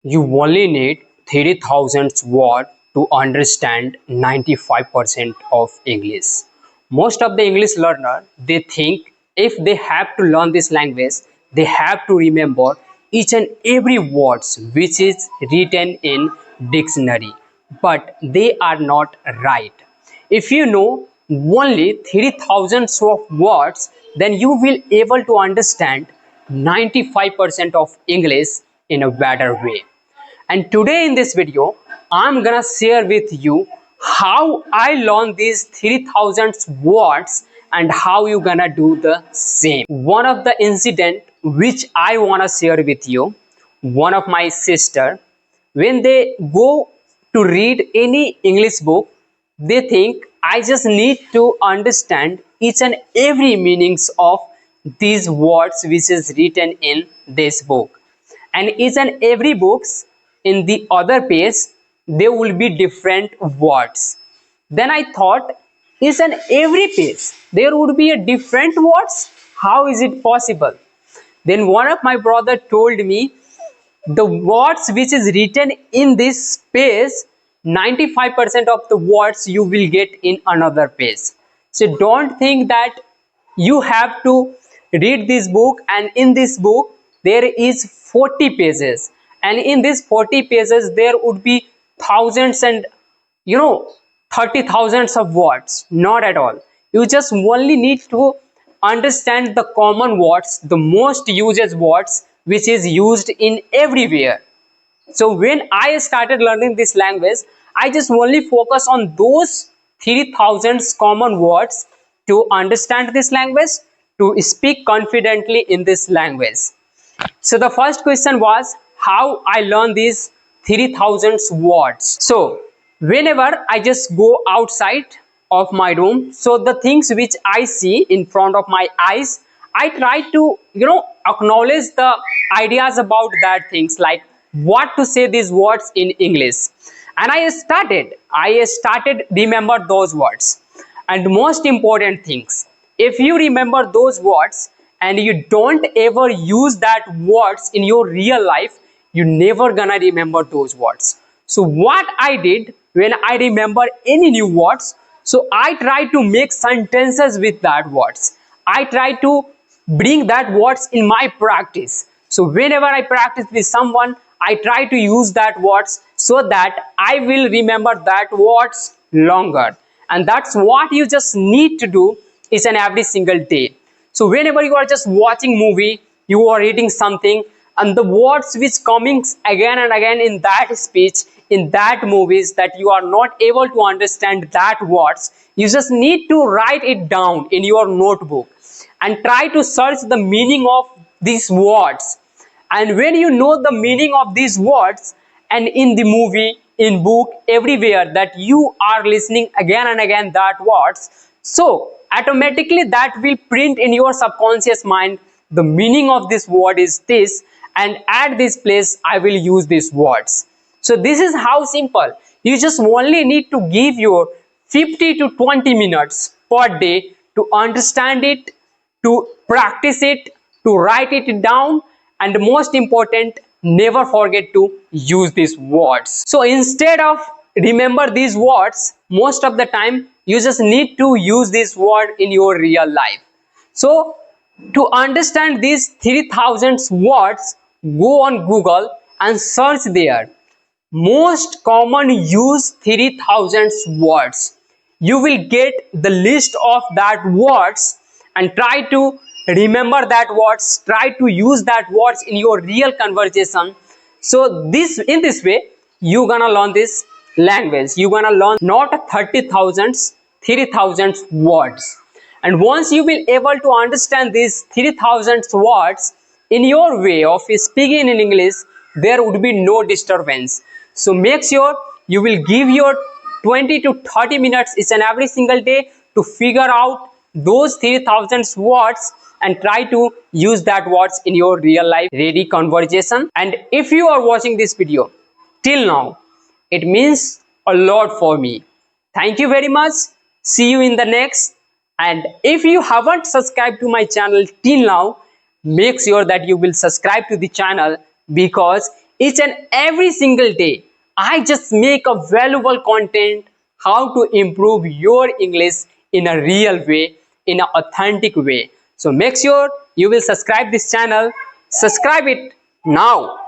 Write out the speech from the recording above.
You only need 3000 word to understand 95% of English. Most of the English learner, they think if they have to learn this language, they have to remember each and every words which is written in dictionary. But they are not right. If you know only 3000 of words, then you will able to understand 95% of English in a better way. And today in this video, I'm gonna share with you how I learned these 3000 words and how you gonna do the same. One of the incident which I wanna share with you, one of my sister, when they go to read any English book, they think I just need to understand each and every meanings of these words which is written in this book, and each and every books in the other page there will be different words. Then I thought, each and every page there would be a different words, how is it possible? Then one of my brother told me the words which is written in this page, 95% of the words you will get in another page. So don't think that you have to read this book and in this book there is 40 pages, and in this 40 pages there would be thousands and 30,000 of words. Not at all. You just only need to understand the common words, the most used words which is used in everywhere. So when I started learning this language, I just only focus on those 3000 common words to understand this language, to speak confidently in this language. So the first question was how I learned these 3000 words. So whenever I just go outside of my room, so the things which I see in front of my eyes, I try to acknowledge the ideas about that things, like what to say these words in English. And I started remember those words. And most important things, if you remember those words and you don't ever use that words in your real life, you never gonna remember those words. So what I did when I remember any new words, so I try to make sentences with that words. I try to bring that words in my practice. So whenever I practice with someone, I try to use that words so that I will remember that words longer. And that's what you just need to do each and every single day. So whenever you are just watching movie, you are reading something, and the words which coming again and again in that speech, in that movies, that you are not able to understand that words, you just need to write it down in your notebook and try to search the meaning of these words. And when you know the meaning of these words, and in the movie, in book, everywhere that you are listening again and again that words, so automatically that will print in your subconscious mind the meaning of this word is this, and at this place I will use these words. So this is how simple. You just only need to give your 50 to 20 minutes per day to understand it, to practice it, to write it down, and most important, never forget to use these words. So instead of remember these words, most of the time you just need to use this word in your real life. So to understand these 3000 words, go on Google and search there most common use 3000 words. You will get the list of that words and try to remember that words, try to use that words in your real conversation. So this, in this way, you gonna learn this language. You gonna learn not 30,000, 3000 words. And once you will able to understand these 3000 words in your way of speaking in English, there would be no disturbance. So make sure you will give your 20 to 30 minutes each and every single day to figure out those 3000 words and try to use that words in your real life ready conversation. And if you are watching this video till now, it means a lot for me. Thank you very much. See you in the next. And if you haven't subscribed to my channel till now, make sure that you will subscribe to the channel, because each and every single day I just make a valuable content how to improve your English in a real way, in an authentic way. So make sure you will subscribe this channel. Subscribe it now.